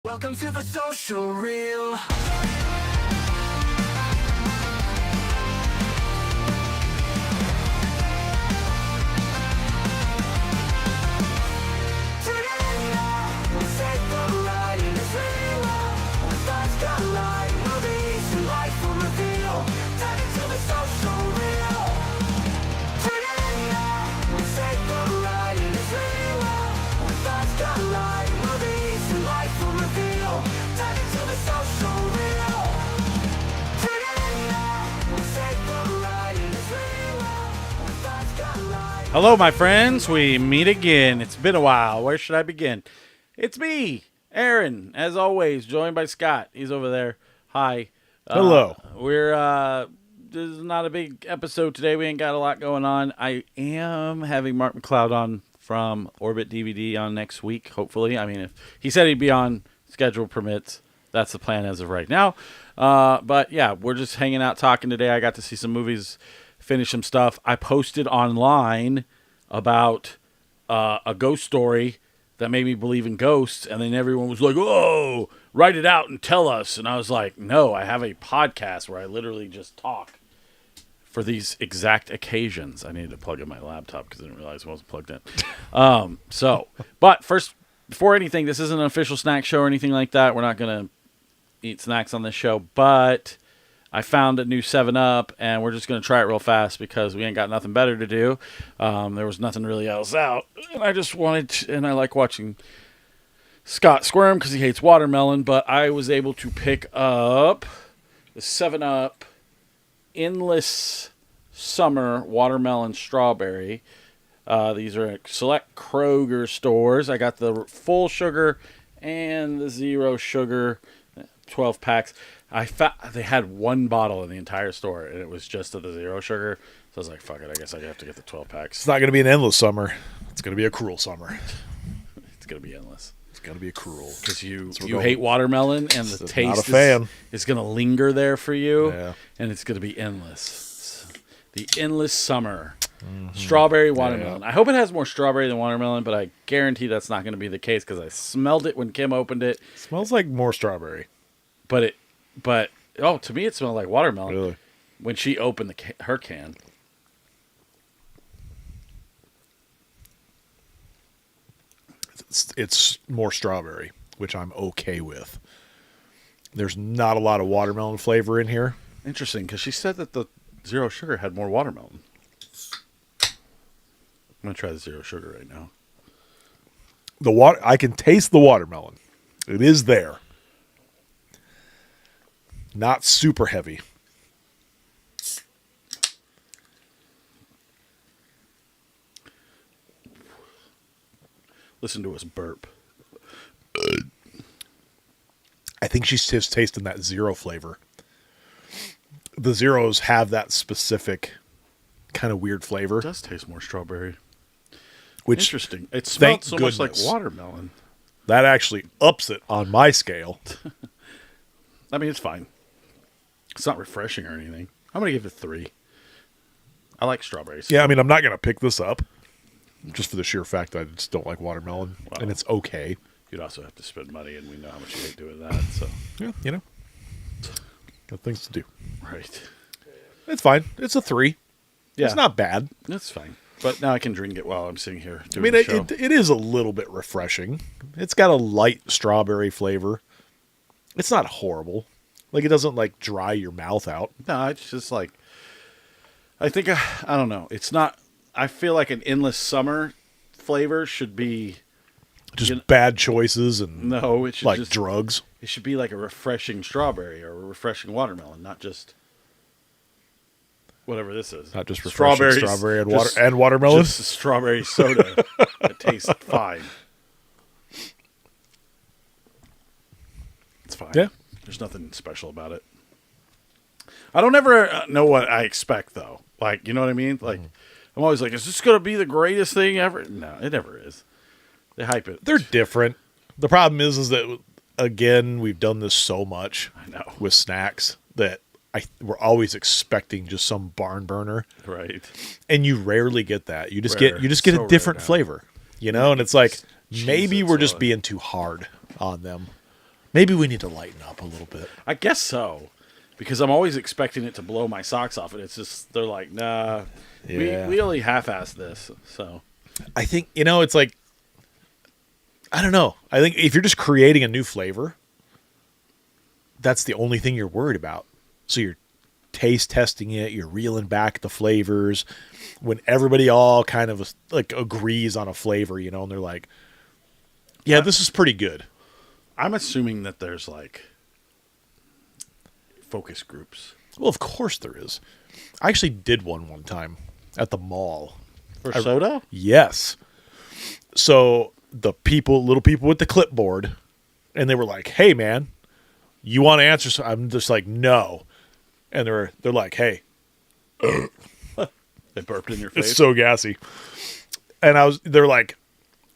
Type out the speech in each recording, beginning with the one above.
Welcome to the social reel. Hello, my friends. We meet again. It's been a while. Where should I begin? It's me, Aaron, as always, joined by Scott. He's over there. Hi. Hello. This is not a big episode today. We ain't got a lot going on. I am having Mark McLeod on from Orbit DVD on next week, hopefully. I mean, if he said he'd be on, schedule permits. That's the plan as of right now. But yeah, we're just hanging out talking today. I got to see some movies, finish some stuff. I posted online about a ghost story that made me believe in ghosts, and then everyone was like, "Oh, write it out and tell us." And I was like, "No, I have a podcast where I literally just talk for these exact occasions." I needed to plug in my laptop because I didn't realize it wasn't plugged in. But first, before anything, this isn't an official snack show or anything like that. We're not going to eat snacks on this show, but I found a new 7-Up, and we're just going to try it real fast because we ain't got nothing better to do. There was nothing really else out, and I just wanted to, and I like watching Scott squirm because he hates watermelon, but I was able to pick up the 7-Up Endless Summer Watermelon Strawberry. These are at select Kroger stores. I got the full sugar and the zero sugar 12 packs. They had one bottle in the entire store, and it was just of the zero sugar. So I was like, fuck it, I guess I have to get the 12 packs. It's not going to be an endless summer. It's going to be a cruel summer. It's going to be endless. It's going to be a cruel. Because you hate watermelon, and the taste not a fan. is going to linger there for you, Yeah. and it's going to be endless. The endless summer. Mm-hmm. Strawberry watermelon. Yeah. I hope it has more strawberry than watermelon, but I guarantee that's not going to be the case because I smelled it when Kim opened it. Smells like more strawberry. But to me it smelled like watermelon. Really? When she opened her can. It's more strawberry, which I'm okay with. There's not a lot of watermelon flavor in here. Interesting, because she said that the zero sugar had more watermelon. I'm going to try the zero sugar right now. I can taste the watermelon. It is there. Not super heavy. Listen to us burp. I think she's just tasting that zero flavor. The zeros have that specific kind of weird flavor. It does taste more strawberry. Which, interesting. It smells so much like watermelon. That actually ups it on my scale. I mean, it's fine. It's not refreshing or anything. I'm going to give it 3. I like strawberries. Yeah, I mean, I'm not going to pick this up just for the sheer fact that I just don't like watermelon, and it's okay. You'd also have to spend money, and we know how much you hate doing that. So yeah, got things to do. Right. It's fine. It's a 3. Yeah. It's not bad. It's fine. But now I can drink it while I'm sitting here doing I mean, the show. It is a little bit refreshing. It's got a light strawberry flavor. It's not horrible. Like, it doesn't, like, dry your mouth out. No, it's just like, I think, I don't know. It's not, I feel like an endless summer flavor should be just bad choices and no, it should like just, drugs. It should be like a refreshing strawberry or a refreshing watermelon, not just whatever this is. Not just refreshing strawberry and watermelon. Just a strawberry soda that tastes fine. It's fine. Yeah. There's nothing special about it. I don't ever know what I expect, though. Like, you know what I mean? Like, I'm always like, is this going to be the greatest thing ever? No, it never is. They hype it. They're different. The problem is that, again, we've done this so much with snacks that we're always expecting just some barn burner. Right. And you rarely get that. You just get a different flavor, you know? And it's like, maybe we're just being too hard on them. Maybe we need to lighten up a little bit. I guess so, because I'm always expecting it to blow my socks off, and it's just they're like, nah, Yeah. we only half-assed this. So I think, it's like, I don't know. I think if you're just creating a new flavor, that's the only thing you're worried about. So you're taste testing it, you're reeling back the flavors. When everybody all kind of like agrees on a flavor, and they're like, yeah, this is pretty good. I'm assuming that there's like focus groups Well, of course there is. I actually did one time at the mall. for soda. Yes. So the little people with the clipboard, and they were like, "Hey, man, you want to answer?" So I'm just like, "No," and they're like, "Hey, They burped in your face. it's so gassy," and they're like,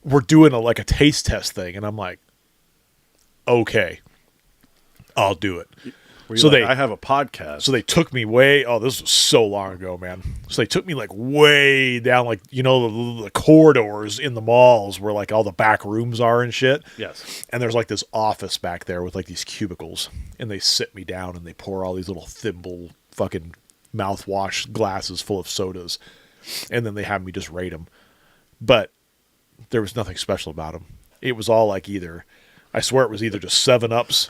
"We're doing a taste test thing," and I'm like, "Okay, I'll do it." Were you so like, I have a podcast. So they took me this was so long ago, man. So they took me like way down, like, the corridors in the malls where like all the back rooms are and shit. Yes. And there's like this office back there with like these cubicles, and they sit me down and they pour all these little thimble fucking mouthwash glasses full of sodas. And then they have me just rate them. But there was nothing special about them. It was all like I swear it was either just 7-Ups,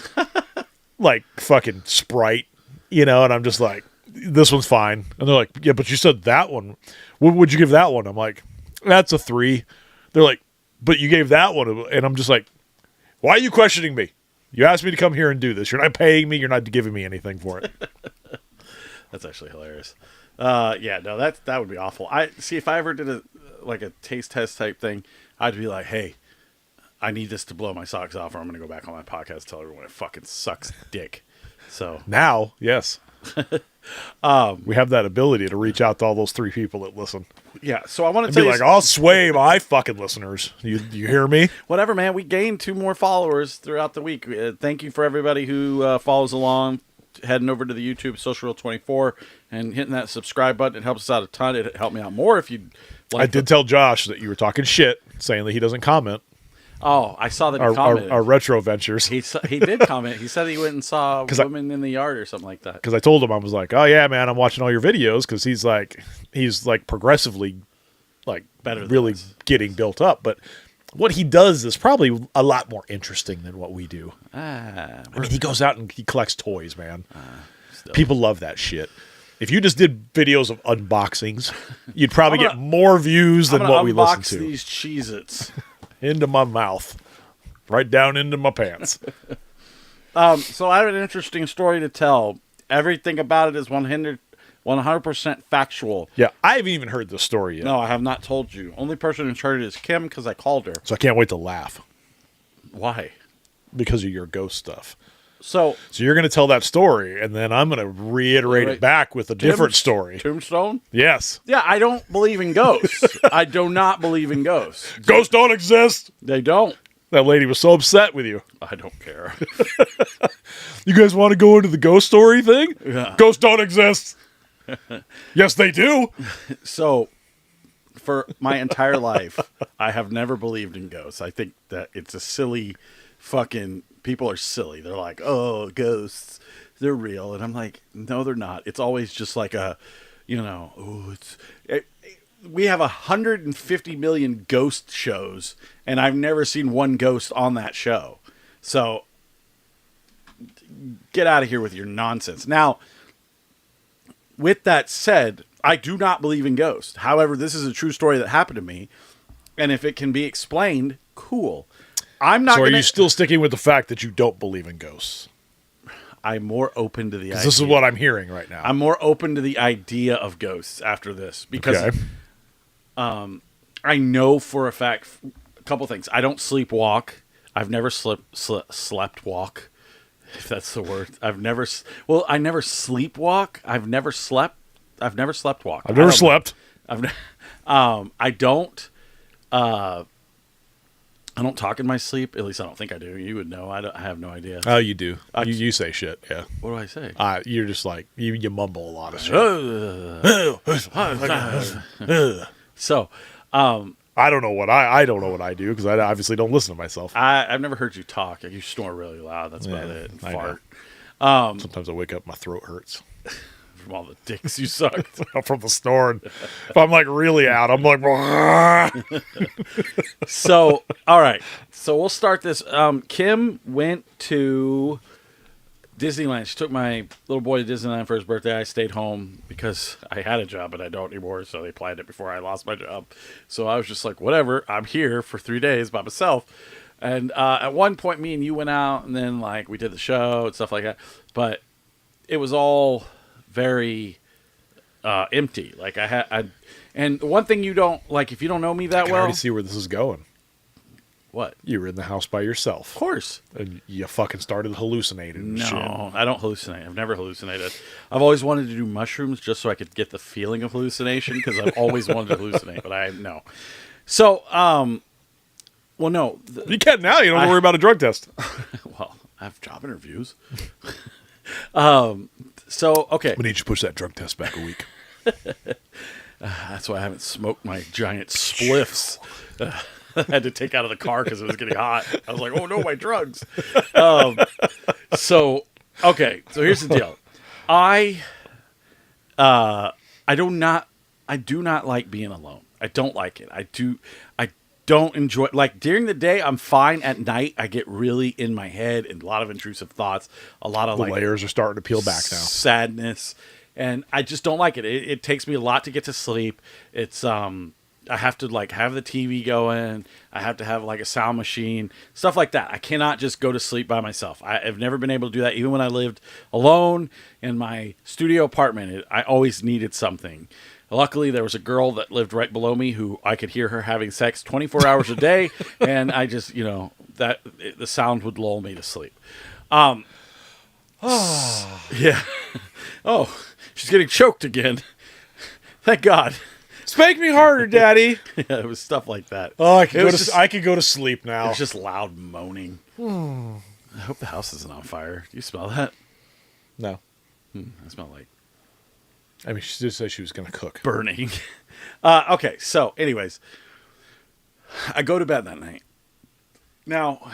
like fucking Sprite, and I'm just like, this one's fine. And they're like, yeah, but you said that one. What would you give that one? I'm like, that's a 3. They're like, but you gave that one. And I'm just like, why are you questioning me? You asked me to come here and do this. You're not paying me. You're not giving me anything for it. That's actually hilarious. Yeah, no, that would be awful. I see if I ever did a taste test type thing, I'd be like, hey, I need this to blow my socks off, or I'm going to go back on my podcast and tell everyone it fucking sucks dick. So Now, yes. We have that ability to reach out to all those 3 people that listen yeah, so I want to and tell be you like, I'll sway my fucking listeners. You hear me? whatever, man. We gained 2 more followers throughout the week. Thank you for everybody who follows along, heading over to the YouTube Social Real 24 and hitting that subscribe button. It helps us out a ton. It helped me out more if you. I did tell Josh that you were talking shit, saying that he doesn't comment. Oh, I saw that he commented. Our retro ventures. He did comment. He said he went and saw women in the yard or something like that. Because I told him, I was like, oh yeah, man, I'm watching all your videos, because he's like progressively like Better than really us. getting built up. But what he does is probably a lot more interesting than what we do. I mean, he goes out and he collects toys, man. People love that shit. If you just did videos of unboxings, you'd probably get more views than what we listen to. These Cheez-Its. Into my mouth, right down into my pants. So I have an interesting story to tell. Everything about it is 100% factual. Yeah, I haven't even heard this story yet. No, I have not told you. Only person who's heard it is Kim because I called her. So I can't wait to laugh Why? because of your ghost stuff. So So you're going to tell that story, and then I'm going to reiterate it back with a different story. Tombstone? Yes. Yeah, I don't believe in ghosts. I do not believe in ghosts. Ghosts don't exist. They don't. That lady was so upset with you. I don't care. You guys want to go into the ghost story thing? Yeah. Ghosts don't exist. Yes, they do. So, for my entire life, I have never believed in ghosts. I think that it's a silly fucking... People are silly. They're like, oh, ghosts, they're real. And I'm like, no, they're not. It's always just like we have 150 million ghost shows, and I've never seen one ghost on that show. So, get out of here with your nonsense. Now, with that said, I do not believe in ghosts. However, this is a true story that happened to me, and if it can be explained, cool. I'm not. So are gonna, you still sticking with the fact that you don't believe in ghosts? I'm more open to the idea. This is what I'm hearing right now. I'm more open to the idea of ghosts after this because Okay. I know for a fact a couple things. I don't sleepwalk. I've never slept walk, if that's the word. I never sleepwalk. I've never slept walk. I've never slept. I don't talk in my sleep. At least I don't think I do. You would know. I have no idea. Oh, you do. You say shit, yeah. What do I say? You're just like, you mumble a lot of shit. So, I don't know what I don't know what I do because I obviously don't listen to myself. I've never heard you talk. You snore really loud. That's about it. And I fart Sometimes I wake up, my throat hurts from all the dicks you sucked. from the snoring. If I'm like really out, I'm like, So, all right. So we'll start this. Kim went to Disneyland. She took my little boy to Disneyland for his birthday. I stayed home because I had a job, but I don't anymore. So they planned it before I lost my job. So I was just like, whatever. I'm here for 3 days by myself. And at one point, me and you went out, and then like we did the show and stuff like that. But it was all very empty. Like and one thing you don't like, if you don't know me that I well, already see where this is going. what? You were in the house by yourself. Of course. And you fucking started hallucinating and shit. No, I don't hallucinate. I've never hallucinated. I've always wanted to do mushrooms just so I could get the feeling of hallucination because I've always wanted to hallucinate, but no. So, well, no. You can now. You don't have to worry about a drug test. Well, I have job interviews. So, okay. We need you to push that drug test back a week. That's why I haven't smoked my giant spliffs. I had to take out of the car because it was getting hot. I was like, oh no, my drugs. So, okay. So here's the deal. I do not like being alone. I don't like it. I don't enjoy, like during the day, I'm fine. At night, I get really in my head and a lot of intrusive thoughts, a lot of The layers are starting to peel back now. sadness. And I just don't like it. It takes me a lot to get to sleep. It's, I have to like have the TV going. I have to have like a sound machine, stuff like that. I cannot just go to sleep by myself. I've never been able to do that. Even when I lived alone in my studio apartment, I always needed something. Luckily, there was a girl that lived right below me who I could hear her having sex 24 hours a day. And I just, the sound would lull me to sleep. Yeah. Oh, she's getting choked again. Thank God. Spank me harder, Daddy. Yeah, it was stuff like that. Oh, I It was could go to sleep It now. was just loud moaning. I hope the house isn't on fire. Do you smell that? No. I smell like I mean, she did say she was going to cook. burning. Okay, so anyways, I go to bed that night. Now,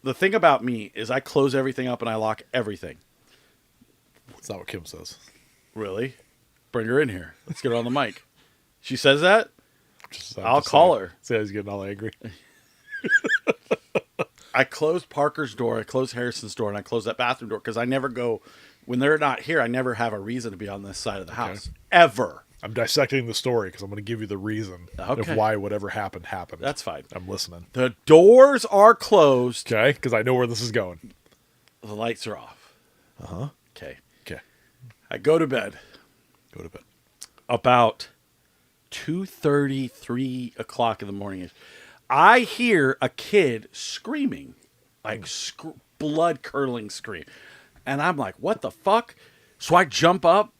the thing about me is I close everything up and I lock everything. That's not what Kim says. Really? Bring her in here. Let's get her on the mic. She says that? I'm I'll just call saying. her. See how he's getting all angry. I closed Parker's door, I closed Harrison's door, and I closed that bathroom door because I never go, when they're not here, I never have a reason to be on this side of the house. Ever. I'm dissecting the story because I'm going to give you the reason Okay. of why whatever happened. That's fine. I'm listening. The doors are closed. Okay? Because I know where this is going. The lights are off. Uh-huh. Okay. Okay. I go to bed Go to bed. about 2:30, 3 o'clock in the morning. I hear a kid screaming, like blood-curdling scream. And I'm like, what the fuck? So I jump up,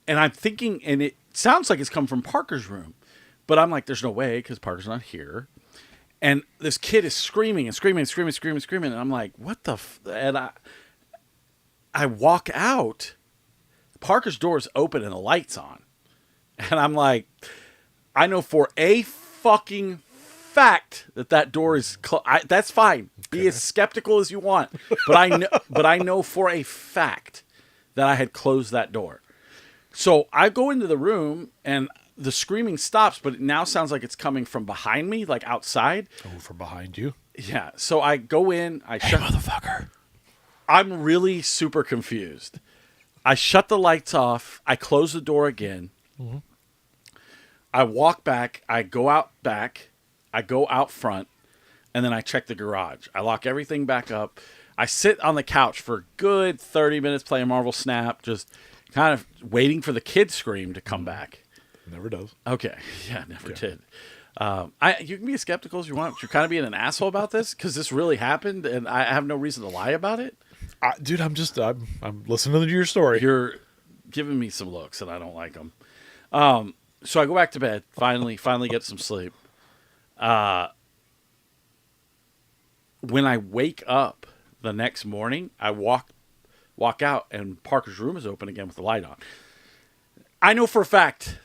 and I'm thinking, and it sounds like it's come from Parker's room. But I'm like, there's no way, because Parker's not here. And this kid is screaming and screaming and screaming and screaming and screaming. And I'm like, what the And I walk out. Parker's door is open and the light's on. And I'm like, I know for a fucking fact that door is that's fine. Be as skeptical as you want. But I know for a fact that I had closed that door. So I go into the room and the screaming stops, but it now sounds like it's coming from behind me, like outside. Oh, from behind you? Yeah. So I go in, Hey, motherfucker. I'm really super confused. I shut the lights off. I close the door again. Mm-hmm. I walk back. I go out back. I go out front. And then I check the garage. I lock everything back up. I sit on the couch for a good 30 minutes playing Marvel Snap, just kind of waiting for the kid scream to come back. Never does. Okay. Yeah, never did. You can be as skeptical as you want, but you're kind of being an asshole about this because this really happened and I have no reason to lie about it. Dude, I'm listening to your story. You're giving me some looks and I don't like them. So I go back to bed, finally get some sleep. When I wake up the next morning, I walk out and Parker's room is open again with the light on. I know for a fact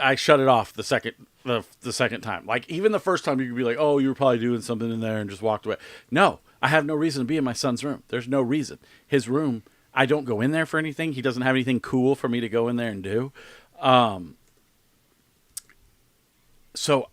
I shut it off the second time. Like even the first time you could be like, oh, you were probably doing something in there and just walked away. No, I have no reason to be in my son's room. There's no reason. His room, I don't go in there for anything. He doesn't have anything cool for me to go in there and do. So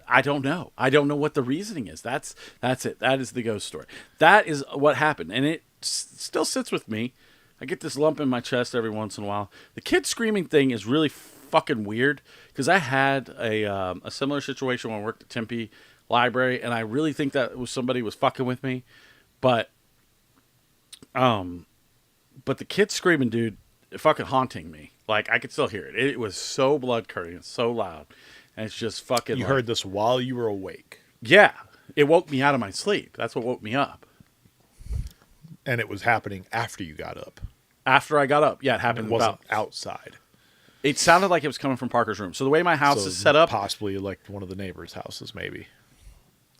I don't know. I don't know what the reasoning is. That's it. That is the ghost story. That is what happened, and it still sits with me. I get this lump in my chest every once in a while. The kid screaming thing is really fucking weird because I had a similar situation when I worked at Tempe Library, and I really think that it was somebody was fucking with me, but the kid screaming, dude, fucking haunting me. Like I could still hear it. It was so blood curdling, so loud, and it's just fucking. You heard this while you were awake, yeah. It woke me out of my sleep. That's what woke me up. and it was happening after you got up. After I got up, yeah, it It happened. wasn't outside. It sounded like it was coming from Parker's room. So the way my house So is set up, possibly like one of the neighbors' houses, maybe.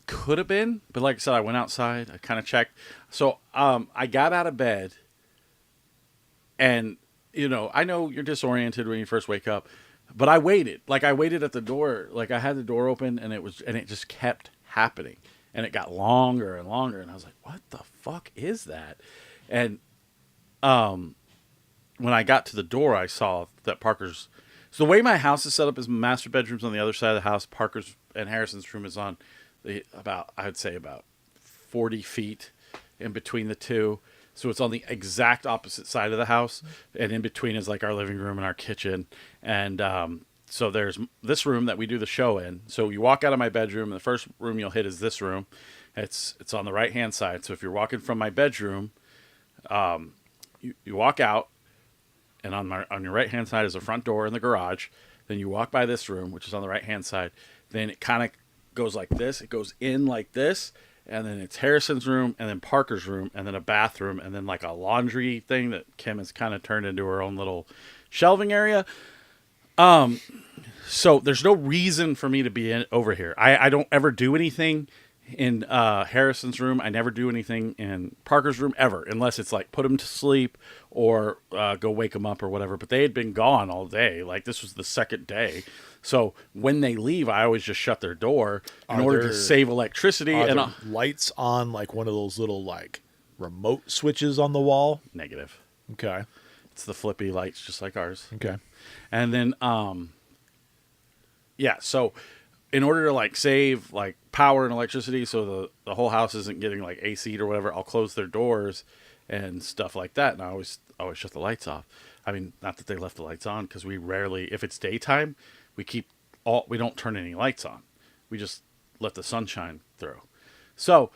could have been, but like I said, I went outside. I kind of checked. So I got out of bed, and I know you're disoriented when you first wake up, but I waited. Like I waited at the door. Like I had the door open, and it just kept happening, and it got longer and longer, and I was like, "What the fuck is that?" And when I got to the door, I saw that Parker's. So the way my house is set up is master bedroom's on the other side of the house. Parker's and Harrison's room is on about 40 feet in between the two. So it's on the exact opposite side of the house, and in between is like our living room and our kitchen. And so there's this room that we do the show in. So you walk out of my bedroom, and the first room you'll hit is this room. It's on the right hand side. So if you're walking from my bedroom, you walk out, and on your right hand side is the front door and the garage. Then you walk by this room, which is on the right hand side. Then it kind of goes like this. It goes in like this, and then it's Harrison's room, and then Parker's room, and then a bathroom, and then like a laundry thing that Kim has kind of turned into her own little shelving area. So there's no reason for me to be over here. I don't ever do anything in Harrison's room. I never do anything in Parker's room ever, unless it's like put him to sleep or go wake him up or whatever. But they had been gone all day. Like this was the second day. So when they leave, I always just shut their door in order to save electricity. Are And there lights on like one of those little like remote switches on the wall? negative. Okay. It's the flippy lights, just like ours. Okay. And then, yeah, so in order to like save like power and electricity, so the whole house isn't getting like AC'd or whatever, I'll close their doors and stuff like that. And I always shut the lights off. I mean, not that they left the lights on, because we rarely, if it's daytime, we don't turn any lights on. We just let the sunshine through. So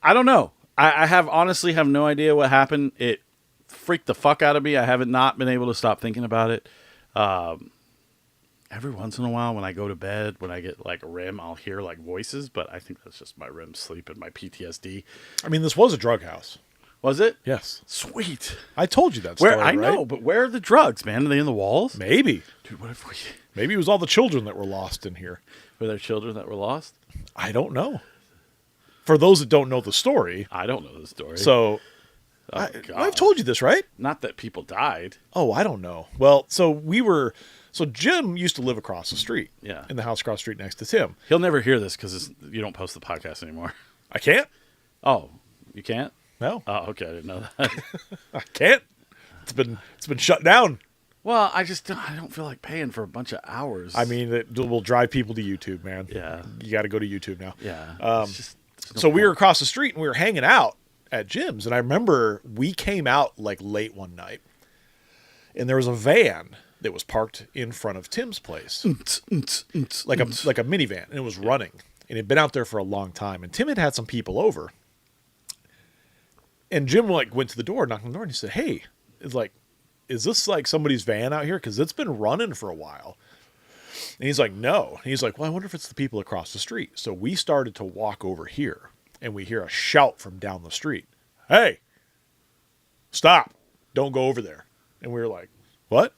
I don't know. I honestly have no idea what happened. It freaked the fuck out of me. I haven't not been able to stop thinking about it. Every once in a while when I go to bed, when I get like a REM, I'll hear like voices, but I think that's just my REM sleep and my PTSD. I mean, this was a drug house. Was it? Yes. Sweet. I told you that story, Where I know, right? but where are the drugs, man? Are they in the walls? Maybe. Dude, what if Maybe it was all the children that were lost in here. were there children that were lost? I don't know. For those that don't know the story, I don't know the story. so Oh, God. I've told you this, right? Not that people died. Oh, I don't know. Well, so Jim used to live across the street. Yeah. In the house across the street next to Tim. He'll never hear this because you don't post the podcast anymore. I can't? Oh, you can't? No. Oh, okay. I didn't know that. I can't. It's been shut down. Well, I don't feel like paying for a bunch of hours. I mean, it will drive people to YouTube, man. Yeah. You got to go to YouTube now. Yeah. There's no So we point. were across the street and we were hanging out at Jim's, and I remember we came out like late one night, and there was a van that was parked in front of Tim's place, like a minivan, and it was running, and it had been out there for a long time. And Tim had some people over, and Jim like went to the door, knocked on the door, and he said, "Hey, is this like somebody's van out here? Because it's been running for a while." And he's like, "No." And he's like, "Well, I wonder if it's the people across the street." So we started to walk over here, and we hear a shout from down the street. "Hey, stop. Don't go over there." And we were like, "What?"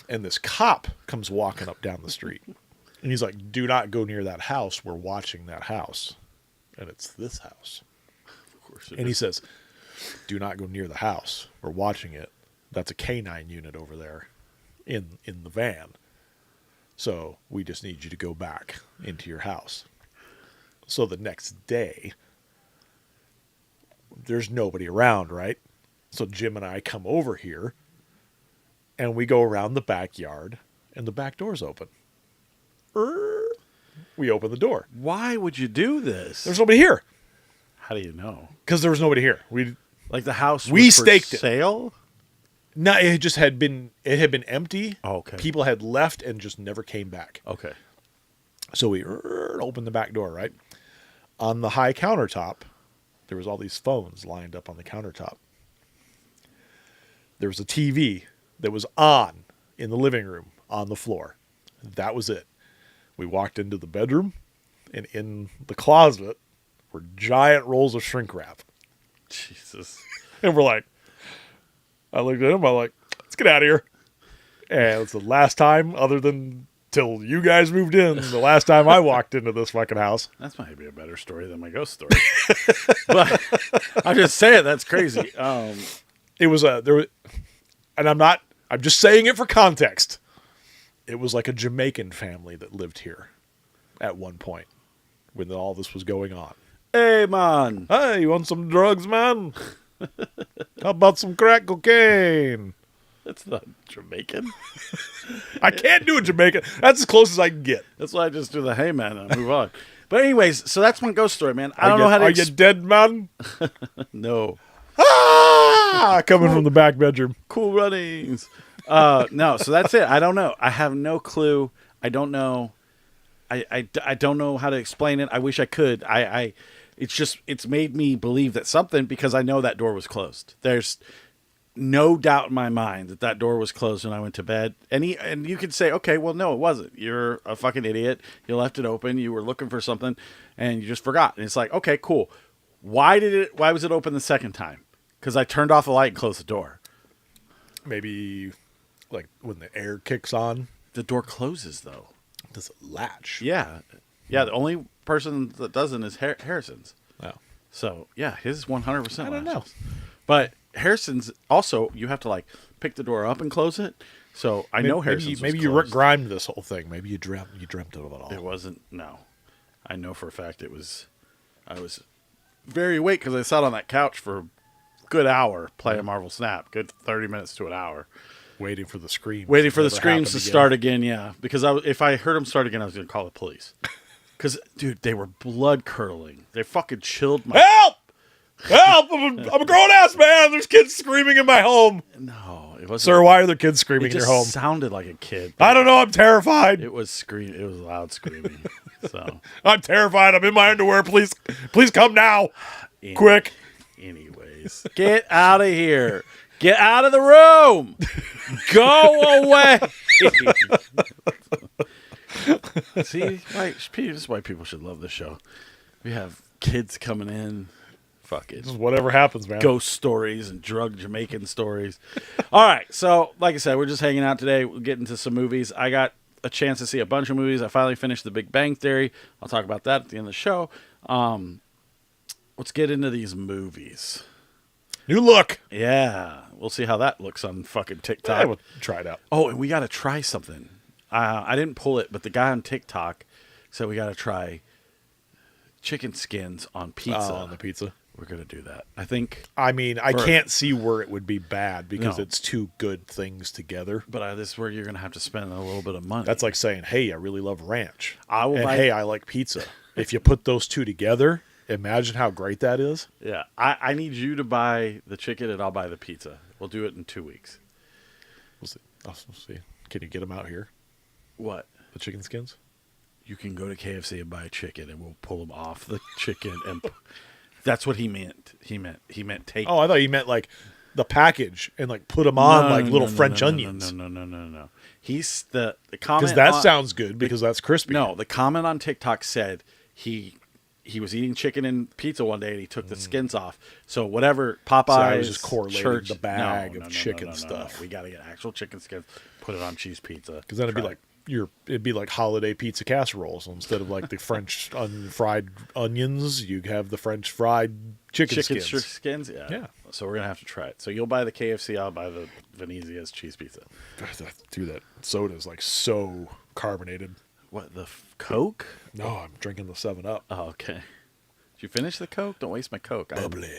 And this cop comes walking up down the street. And he's like, "Do not go near that house. We're watching that house." And it's this house. Of course it And he is. says, "Do not go near the house. We're watching it. That's a canine unit over there in the van." So we just need you to go back into your house. So the next day, there's nobody around, right? So Jim and I come over here, and we go around the backyard, and the back door's open. We open the door. Why would you do this? There's nobody here How do you know? because there was nobody here. Like the house We was for staked it. sale? No, it just had been empty. Oh, okay. People had left and just never came back. Okay. So we opened the back door, right? On the high countertop, there was all these phones lined up on the countertop. There was a TV that was on in the living room on the floor. That was it. We walked into the bedroom, and in the closet were giant rolls of shrink wrap. Jesus. And we're like, I looked at him, I'm like, let's get out of here. And it's the last time, other than till you guys moved in, the last time I walked into this fucking house. That's might be a better story than my ghost story. But I'm just saying that's crazy. It was and I'm just saying it for context. It was like a Jamaican family that lived here at one point when all this was going on. Hey, man. Hey, you want some drugs, man? How about some crack cocaine? That's not Jamaican. I can't do a Jamaican. That's as close as I can get. That's why I just do the hey, man, and move on. But anyways, so that's my ghost story, man. I don't know how to... Are you dead, man? No. Ah! Coming from the back bedroom. Cool runnings. No, so that's it. I don't know. I have no clue. I don't know. I don't know how to explain it. I wish I could. It's made me believe that something, because I know that door was closed. There's no doubt in my mind that door was closed when I went to bed. And you could say, okay, well, no, it wasn't. You're a fucking idiot. You left it open. You were looking for something and you just forgot. And it's like, okay, cool. Why was it open the second time? Because I turned off the light and closed the door. Maybe like when the air kicks on. The door closes though. Does it latch? Yeah. Yeah. The only person that doesn't is Harrison's. Oh. So yeah, his 100%. I don't know. But Harrison's also, you have to like pick the door up and close it. So I know Harrison's. Maybe was you closed. grimed this whole thing. Maybe you dreamt of it all. It wasn't. No, I know for a fact it was. I was very awake because I sat on that couch for a good hour playing Marvel Snap. Good 30 minutes to an hour. Waiting for the screams. Waiting for the Never screams to happened again. start again, yeah. Because if I heard them start again, I was going to call the police. Because, dude, they were blood curdling. They fucking chilled my... Help! Help! I'm a grown ass man. There's kids screaming in my home. No, it wasn't. Sir, why are there kids screaming it in your just home? sounded like a kid. I don't know. I'm terrified. It was It was loud screaming. So, I'm terrified. I'm in my underwear. Please come now. Quick. Anyways, get out of here. Get out of the room. Go away. See, this is why people should love this show. We have kids coming in. Fuck it. Whatever happens, man. Ghost stories and drug Jamaican stories. All right. So, like I said, we're just hanging out today. We'll get into some movies. I got a chance to see a bunch of movies. I finally finished The Big Bang Theory. I'll talk about that at the end of the show. Let's get into these movies. New look. Yeah. We'll see how that looks on fucking TikTok. I will try it out. Oh, and we got to try something. I didn't pull it, but the guy on TikTok said we got to try chicken skins on pizza. On the pizza. We're going to do that. I think. I mean, I can't see where it would be bad because No. it's two good things together. But this is where you're going to have to spend a little bit of money. That's like saying, hey, I really love ranch. I will and buy- hey, I like pizza. If you put those two together, imagine how great that is. Yeah. I need you to buy the chicken and I'll buy the pizza. We'll do it in 2 weeks. We'll see. We'll see. Can you get them out here? What? The chicken skins? You can go to KFC and buy chicken and we'll pull them off the chicken. And that's what he meant. He meant take. Oh, I thought you meant like the package and like put them on like little French onions. No. He's the comment. Because that sounds good because that's crispy. No, the comment on TikTok said he was eating chicken and pizza one day and he took the skins off. So whatever Popeyes, So I was just correlating church, the bag of chicken stuff. We got to get actual chicken skins, put it on cheese pizza. Because then it'd be Try like it'd be like holiday pizza casserole. So instead of like the French fried onions, you have the French fried chicken skins. skins. Yeah. Yeah. So we're gonna have to try it. So you'll buy the KFC. I'll buy the Venezia's cheese pizza. Dude, that soda is like so carbonated. What, the Coke? No, I'm drinking the 7-Up. Oh, okay. Did you finish the Coke? Don't waste my Coke. Bubbly.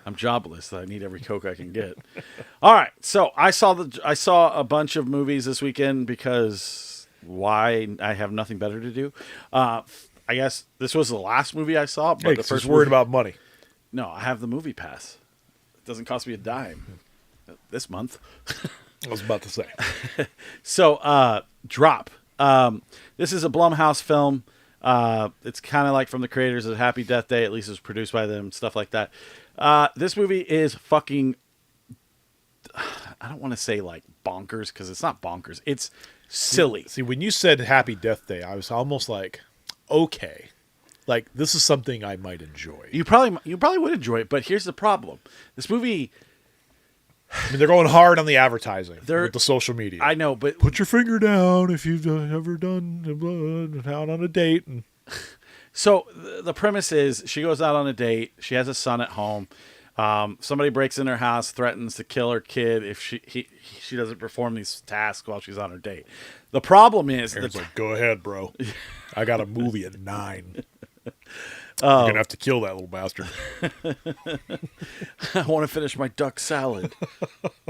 I'm jobless. So I need every Coke I can get. All right. So I saw a bunch of movies this weekend because why? I have nothing better to do. I guess this was the last movie I saw. But Hey, the 'cause first he's worried movie, about money. No, I have the Movie Pass. It doesn't cost me a dime this month. I was about to say. So, Drop. This is a Blumhouse film. It's kind of like from the creators of Happy Death Day. At least it was produced by them, stuff like that. This movie is fucking, I don't want to say like bonkers because it's not bonkers. It's silly. See, when you said Happy Death Day, I was almost like, okay, like this is something I might enjoy. You probably would enjoy it, but here's the problem. This movie, I mean, they're going hard on the advertising They're- with the social media. I know, but Put your finger down if you've ever done out on a date. And so the premise is she goes out on a date. She has a son at home. Somebody breaks in her house, threatens to kill her kid if she doesn't perform these tasks while she's on her date. The problem is Aaron's like, go ahead, bro. I got a movie at 9. You're going to have to kill that little bastard. I want to finish my duck salad.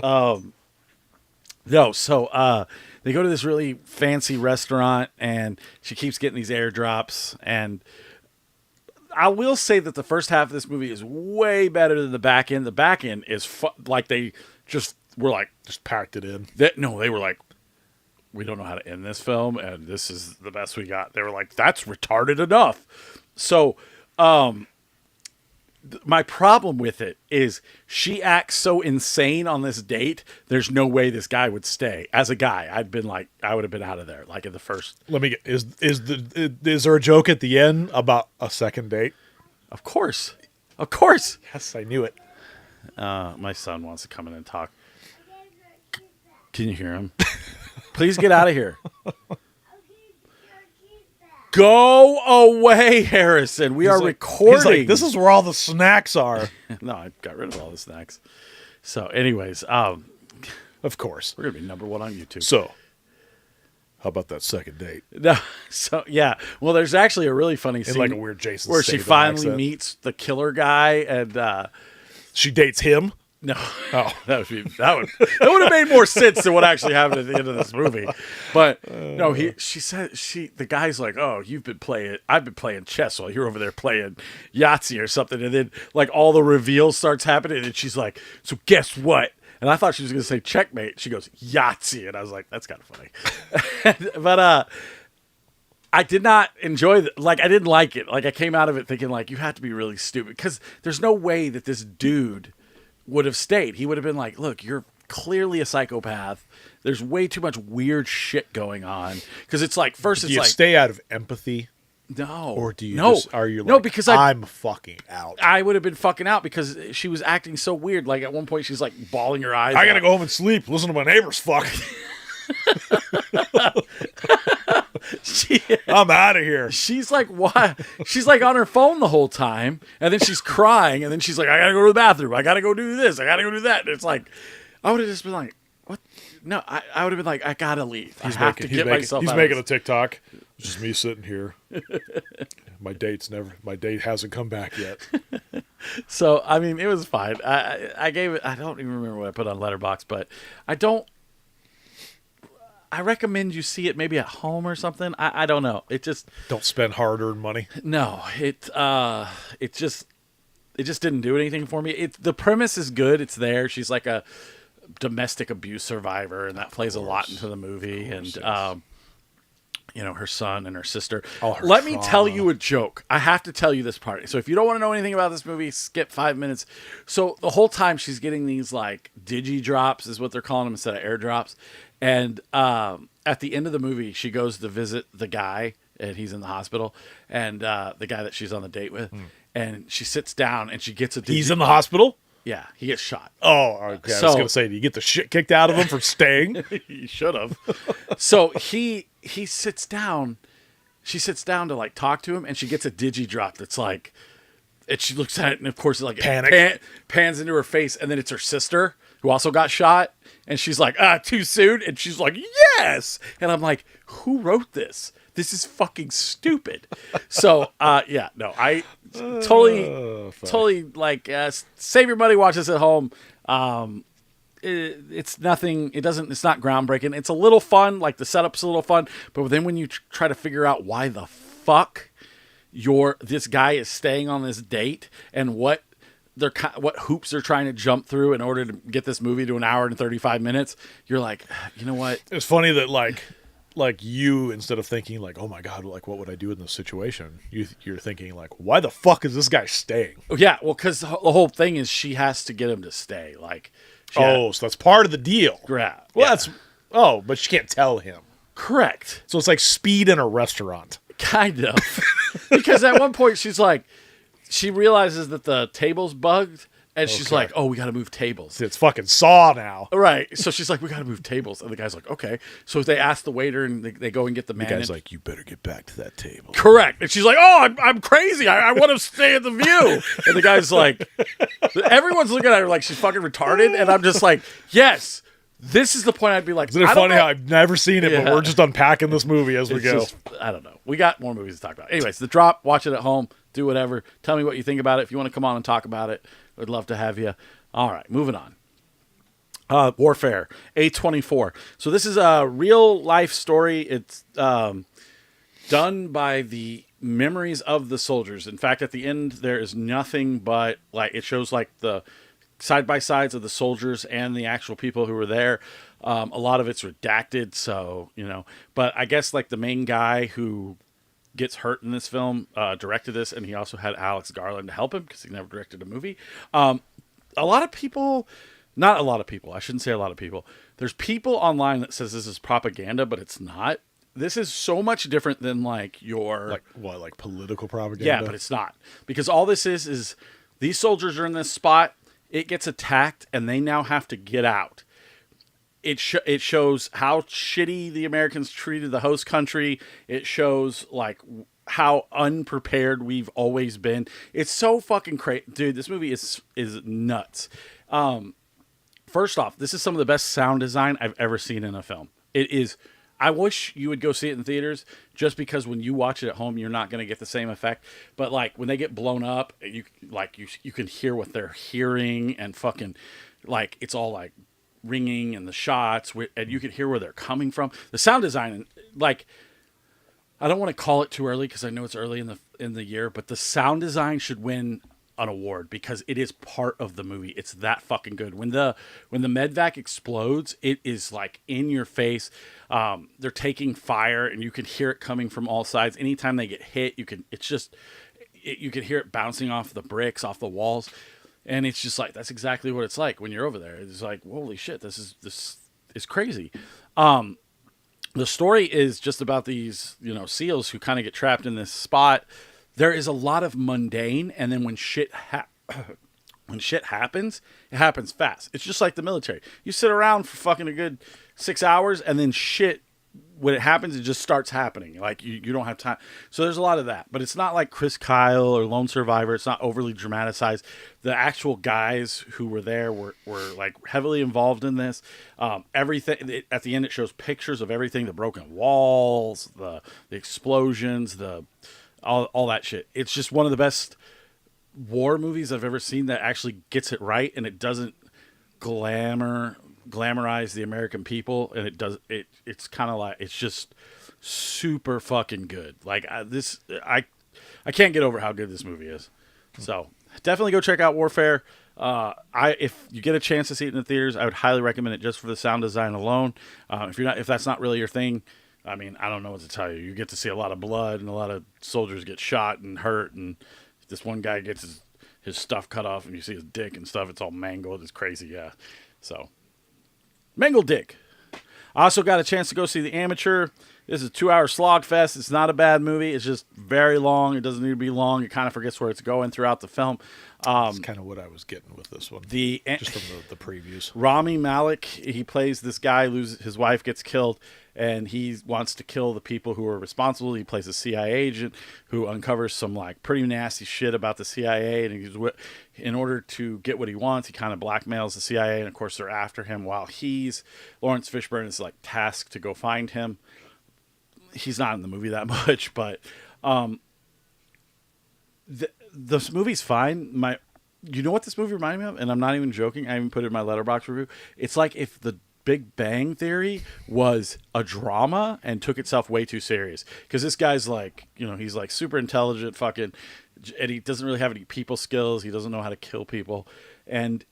No, so they go to this really fancy restaurant, and she keeps getting these airdrops. And I will say that the first half of this movie is way better than the back end. The back end is like they just were like, Just packed it in. they were like, we don't know how to end this film, and this is the best we got. They were like, that's retarded enough. So, my problem with it is she acts so insane on this date. There's no way this guy would stay. As a guy, I would have been out of there. Like in the first. Let me get, is there a joke at the end about a second date? Of course. Yes, I knew it. My son wants to come in and talk. Can you hear him? Please get out of here. Go away, Harrison. We are recording. He's like, this is where all the snacks are. No, I got rid of all the snacks. So, anyways, Of course. we're gonna be number 1 on YouTube. So, how about that second date? No, so yeah. Well, there's actually a really funny scene like a weird Jason where she Statham finally accent. meets the killer guy, and She dates him? no, Oh. that would have made more sense than what actually happened at the end of this movie. But no, the guy's like, oh, I've been playing chess while you're over there playing Yahtzee or something, and then like all the reveals starts happening, and she's like, so guess what? And I thought she was going to say checkmate. She goes Yahtzee, and I was like, that's kind of funny. But I did not enjoy I didn't like it. Like I came out of it thinking like you have to be really stupid because there's no way that this dude would have stayed. He would have been like, look, you're clearly a psychopath. There's way too much weird shit going on. Because it's like, first Do it's you like, stay out of empathy? no. Or do you no. are you like, no, because I'm fucking out. I would have been fucking out because she was acting so weird. Like at one point she's like bawling her eyes I gotta out. go home and sleep. Listen to my neighbors fuck. I'm out of here. She's like, why? She's like on her phone the whole time, and then she's crying, and then she's like, I gotta go to the bathroom. I gotta go do this. I gotta go do that. And it's like, I would have just been like, what? No, I would have been like, I gotta leave. I have to get myself. He's out making a of this. TikTok. It's just me sitting here. My date hasn't come back yet. So I mean, it was fine. I gave it. I don't even remember what I put on Letterboxd, but I recommend you see it maybe at home or something. I don't know. It just Don't spend hard-earned money. no. It just didn't do anything for me. The premise is good. It's there. She's like a domestic abuse survivor, and that plays a lot into the movie. And yes. Her son and her sister. All her Let me trauma. tell you a joke. I have to tell you this part. So if you don't want to know anything about this movie, skip 5 minutes. So the whole time she's getting these like digi drops is what they're calling them instead of airdrops. And at the end of the movie, she goes to visit the guy, and he's in the hospital, and the guy that she's on the date with. And she sits down, and she gets a digi. He's in the hospital? Yeah, he gets shot. Oh, okay. I was So- going to say, do you get the shit kicked out of him for staying? He should have. So he he sits down. She sits down to like talk to him, and she gets a digi drop that's like, and she looks at it, and of course, it like Panic. pans into her face, and then it's her sister who also got shot, and she's like, too soon, and she's like, yes, and I'm like, who wrote this? This is fucking stupid. So, yeah, no, I totally like save your money, watch this at home. It's nothing. It's not groundbreaking. It's a little fun. Like the setup's a little fun, but then when you try to figure out why the fuck this guy is staying on this date and what hoops they're trying to jump through in order to get this movie to an hour and 35 minutes, you're like, you know what? It's funny that like you, instead of thinking like, oh my God, like what would I do in this situation? You're thinking like, why the fuck is this guy staying? Yeah, well, because the whole thing is she has to get him to stay. Like, so that's part of the deal. Yeah. Well, but she can't tell him. Correct. So it's like Speed in a restaurant. Kind of. Because at one point she's like, she realizes that the table's bugged, and she's like, oh, we got to move tables. It's fucking Saw now. Right. So she's like, we got to move tables. And the guy's like, okay. So they ask the waiter, and they go and get the man. The guy's like, you better get back to that table. Correct. And she's like, oh, I'm crazy. I want to stay at the View. And the guy's like, everyone's looking at her like she's fucking retarded. And I'm just like, yes. This is the point I'd be like, isn't it funny how I've never seen it, but we're just unpacking this movie as we go. I don't know. We got more movies to talk about. Anyways, The Drop, watch it at home, do whatever. Tell me what you think about it. If you want to come on and talk about it, we'd love to have you. All right, moving on. Warfare, A24. So this is a real life story. It's done by the memories of the soldiers. In fact, at the end, there is nothing but, like, it shows like the side-by-sides of the soldiers and the actual people who were there. A lot of it's redacted, so, but I guess like the main guy who gets hurt in this film directed this, and he also had Alex Garland to help him because he never directed a movie. A lot of people, not a lot of people, I shouldn't say a lot of people. There's people online that says this is propaganda, but it's not. This is so much different than like like political propaganda? Yeah, but it's not. Because all this is these soldiers are in this spot, it gets attacked, and they now have to get out. It shows how shitty the Americans treated the host country. It shows like how unprepared we've always been. It's so fucking crazy, dude. This movie is nuts. First off, this is some of the best sound design I've ever seen in a film. It is. I wish you would go see it in theaters, just because when you watch it at home, you're not going to get the same effect. But like when they get blown up, you can hear what they're hearing, and fucking like it's all like ringing, and the shots, and you can hear where they're coming from. The sound design, like, I don't want to call it too early because I know it's early in the year, but the sound design should win an award because it is part of the movie. It's that fucking good. When the medvac explodes, it is like in your face. They're taking fire, and you can hear it coming from all sides. Anytime they get hit, you can hear it bouncing off the bricks, off the walls. And it's just like, that's exactly what it's like when you're over there. It's like, holy shit, this is crazy. The story is just about these, SEALs who kind of get trapped in this spot. There is a lot of mundane, and then when shit happens, it happens fast. It's just like the military. You sit around for fucking a good 6 hours, and then shit, when it happens, it just starts happening. Like, you don't have time. So there's a lot of that. But it's not like Chris Kyle or Lone Survivor. It's not overly dramatized. The actual guys who were there were like heavily involved in this. Everything at the end, it shows pictures of everything: the broken walls, the explosions, all that shit. It's just one of the best war movies I've ever seen that actually gets it right, and it doesn't glamorize the American people, and it's kind of like, it's just super fucking good. Like I can't get over how good this movie is. So definitely go check out Warfare. If you get a chance to see it in the theaters, I would highly recommend it just for the sound design alone. If that's not really your thing, I mean, I don't know what to tell you. You get to see a lot of blood, and a lot of soldiers get shot and hurt, and this one guy gets his stuff cut off, and you see his dick and stuff. It's all mangled. It's crazy, yeah. So, mangled dick. I also got a chance to go see The Amateur. This is a 2-hour slog fest. It's not a bad movie. It's just very long. It doesn't need to be long. It kind of forgets where it's going throughout the film. That's kind of what I was getting with this one. Just from the previews. Rami Malek, he plays this guy, his wife gets killed, and he wants to kill the people who are responsible. He plays a CIA agent who uncovers some like pretty nasty shit about the CIA, and in order to get what he wants, he kind of blackmails the CIA, and of course they're after him while Lawrence Fishburne is like tasked to go find him. He's not in the movie that much, but this movie's fine. You know what this movie reminded me of? And I'm not even joking. I even put it in my Letterboxd review. It's like if the Big Bang Theory was a drama and took itself way too serious. Because this guy's like, he's like super intelligent fucking, and he doesn't really have any people skills. He doesn't know how to kill people. And,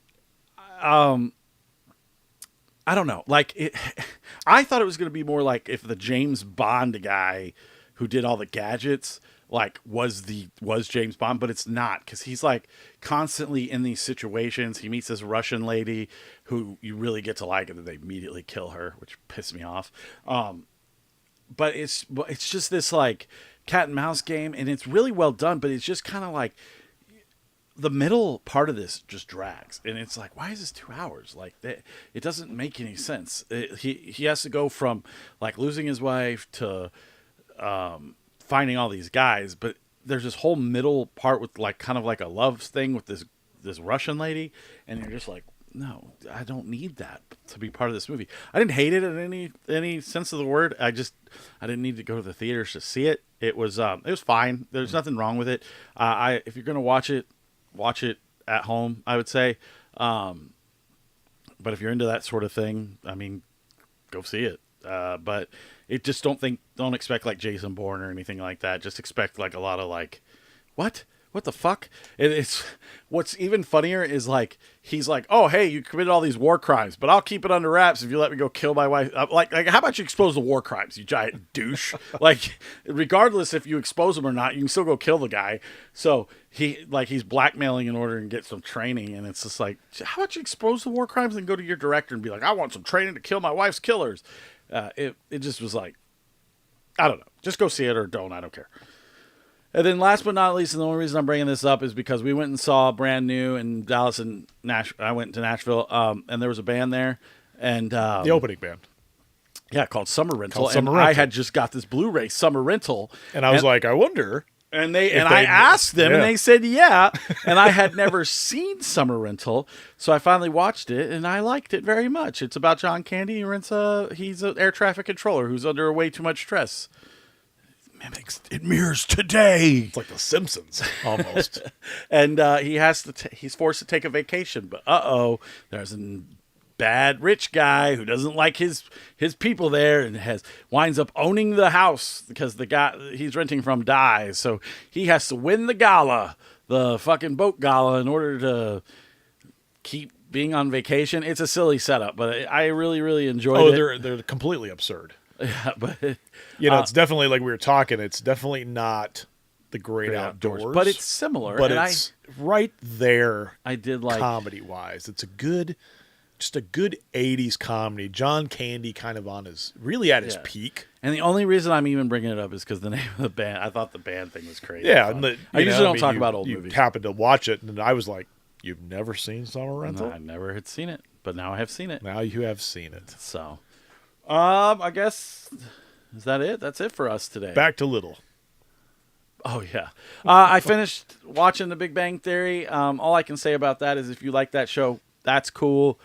I don't know. Like, I thought it was going to be more like if the James Bond guy who did all the gadgets, like, was James Bond, but it's not, because he's like constantly in these situations. He meets this Russian lady who you really get to like, and then they immediately kill her, which pissed me off. But it's just this like cat and mouse game, and it's really well done, but it's just kind of like the middle part of this just drags, and it's like, why is this 2 hours? Like, it doesn't make any sense. He has to go from like losing his wife to finding all these guys, but there's this whole middle part with like kind of like a love thing with this Russian lady, and you're just like, no, I don't need that to be part of this movie. I didn't hate it in any sense of the word. I didn't need to go to the theaters to see it. It was fine. There's nothing wrong with it. If you're gonna watch it at home, I would say. But if you're into that sort of thing, I mean, go see it. But it just don't expect like Jason Bourne or anything like that. Just expect like a lot of like, what the fuck? It's what's even funnier is like, he's like, oh, hey, you committed all these war crimes, but I'll keep it under wraps if you let me go kill my wife. Like how about you expose the war crimes, you giant douche? Like, regardless if you expose them or not, you can still go kill the guy. So he's blackmailing in order to get some training, and it's just like, how about you expose the war crimes and go to your director and be like, I want some training to kill my wife's killers. It just was like, I don't know. Just go see it or don't. I don't care. And then last but not least, and the only reason I'm bringing this up is because we went and saw Brand New in Dallas and Nashville. I went to Nashville, and there was a band there. And the opening band. Yeah, called Summer Rental. I had just got this Blu-ray, Summer Rental. And I was like, I wonder. And I asked them, and they said, yeah. And I had never seen Summer Rental, so I finally watched it, and I liked it very much. It's about John Candy. He's an air traffic controller who's under way too much stress. It mirrors today. It's like The Simpsons, almost. And he's forced to take a vacation, but there's a bad rich guy who doesn't like his people there, and winds up owning the house because the guy he's renting from dies. So he has to win the gala, the fucking boat gala, in order to keep being on vacation. It's a silly setup, but I really, really enjoyed it. They're completely absurd. Yeah, but it's definitely, like we were talking, it's definitely not the great outdoors, but it's similar. But it's right there. I did like comedy wise. It's just a good 80s comedy. John Candy kind of at his peak. And the only reason I'm even bringing it up is because the name of the band. I thought the band thing was crazy. Yeah, I usually don't talk about old movies. You happened to watch it, and I was like, "You've never seen Summer Rental?" No, I never had seen it, but now I have seen it. Now you have seen it. So, I guess, is that it? That's it for us today. Back to Little. Oh, yeah. I finished watching The Big Bang Theory. All I can say about that is if you like that show, that's cool.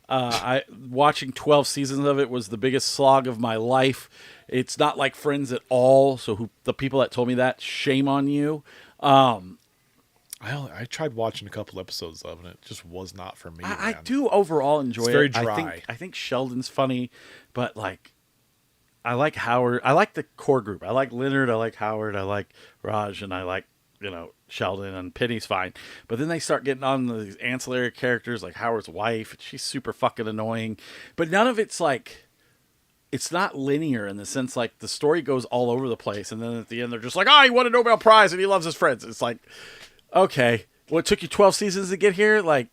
Watching 12 seasons of it was the biggest slog of my life. It's not like Friends at all. So the people that told me that, shame on you. I tried watching a couple episodes of it. It just was not for me. I do overall enjoy it. It's very dry. I think Sheldon's funny, but like, I like Howard. I like the core group. I like Leonard. I like Howard. I like Raj, and I like Sheldon, and Penny's fine. But then they start getting on these ancillary characters like Howard's wife. She's super fucking annoying. But none of it's like, it's not linear in the sense like the story goes all over the place, and then at the end they're just like, he won a Nobel Prize and he loves his friends. It's like, okay, what took you 12 seasons to get here? Like,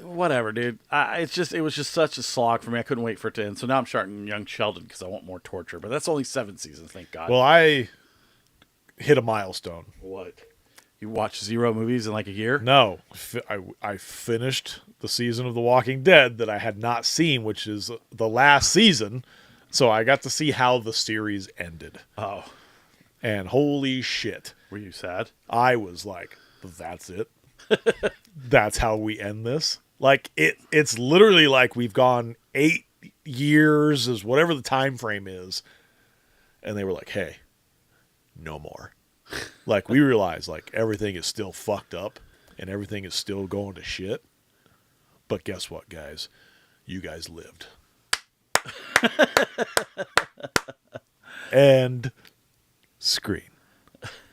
whatever, dude. It was just such a slog for me. I couldn't wait for it to end. So now I'm starting Young Sheldon because I want more torture. But that's only 7 seasons, thank God. Well, I hit a milestone. What? You watched 0 movies in like a year? No, I finished the season of The Walking Dead that I had not seen, which is the last season. So I got to see how the series ended. Oh, And holy shit. were you sad? I was like, that's it. That's how we end this. Like it's literally like we've gone 8 years, is whatever the time frame is. And they were like, hey, no more. Like we realize like everything is still fucked up and everything is still going to shit. But guess what, guys? You guys lived. And screen.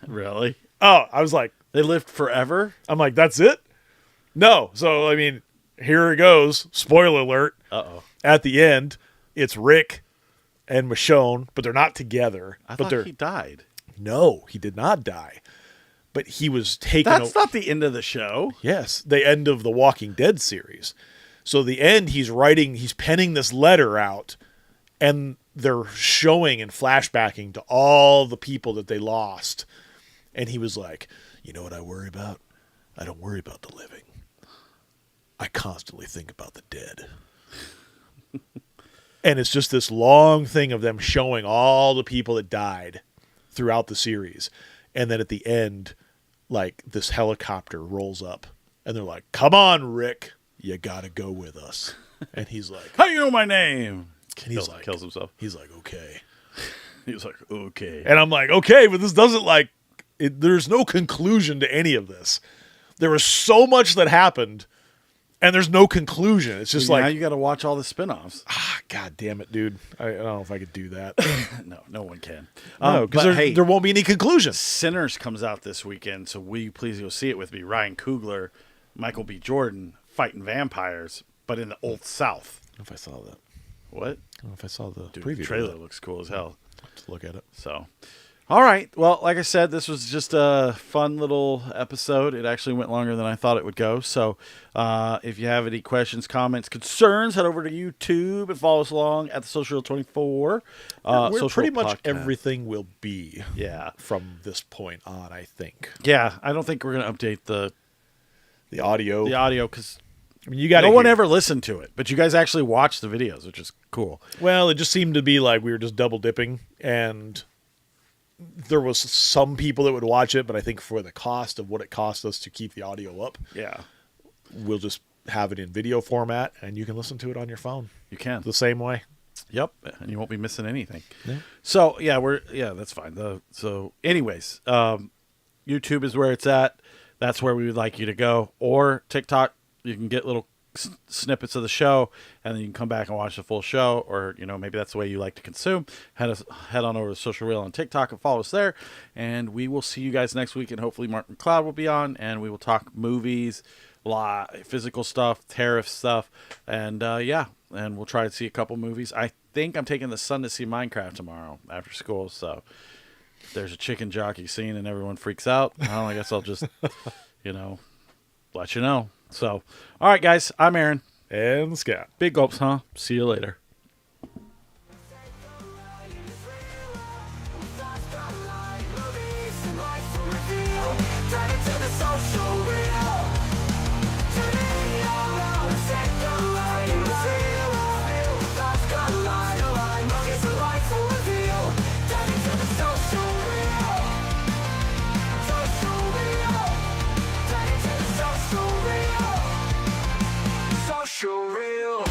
Really? Oh, I was like, They lived forever? I'm like, that's it? No. So, I mean, here it goes. Spoiler alert. Uh-oh. At the end, it's Rick and Michonne, but they're not together. I but thought they're he died. No, he did not die. But he was taken. That's not the end of the show. Yes, the end of the Walking Dead series. So the end, he's penning this letter out, and they're showing and flashbacking to all the people that they lost. And he was like, you know what I worry about? I don't worry about the living. I constantly think about the dead. And it's just this long thing of them showing all the people that died throughout the series. And then at the end, like this helicopter rolls up and they're like, come on, Rick, you gotta go with us. And he's like, How you know my name? and he's like, Kills himself. he's like, okay. He was like, okay. And I'm like, okay, but this doesn't like, there's no conclusion to any of this. There was so much that happened and there's no conclusion. It's just Now like, you got to watch all the spin-offs. God damn it, dude. I don't know if I could do that. No one can. No, because but hey, there won't be any conclusion. Sinners comes out this weekend, so will you please go see it with me? Ryan Coogler, Michael B. Jordan fighting vampires, but in the Old South. I don't know if I saw that. What? I don't know if I saw the Dude, preview. the trailer looks cool as hell. Let's look at it. So, all right. Well, like I said, this was just a fun little episode. It actually went longer than I thought it would go. So, if you have any questions, comments, concerns, head over to YouTube and follow us along at the Social 24. Where Social pretty much Podcast. everything will be Yeah. from this point on, I think. Yeah. I don't think we're going to update the The audio. because I mean, you got no one ever listened to it, but you guys actually watch the videos, which is cool. Well, it just seemed to be like we were just double dipping, and there was some people that would watch it, but I think for the cost of what it cost us to keep the audio up, Yeah. we'll just have it in video format, and you can listen to it on your phone You can. the same way. Yep, and you won't be missing anything. Yeah. So that's fine. So anyways, YouTube is where it's at. That's where we would like you to go, or TikTok. You can get little snippets of the show, and then you can come back and watch the full show, or maybe that's the way you like to consume. Head on over to Social Reel on TikTok and follow us there, and we will see you guys next week. And hopefully Mark McCloud will be on, and we will talk movies, physical stuff, tariff stuff, and and we'll try to see a couple movies. I think I'm taking the son to see Minecraft tomorrow after school, so if there's a chicken jockey scene and everyone freaks out, well, I guess I'll just let you know. So, all right, guys, I'm Aaron. And Scott. Big gulps, huh? See you later. Social real.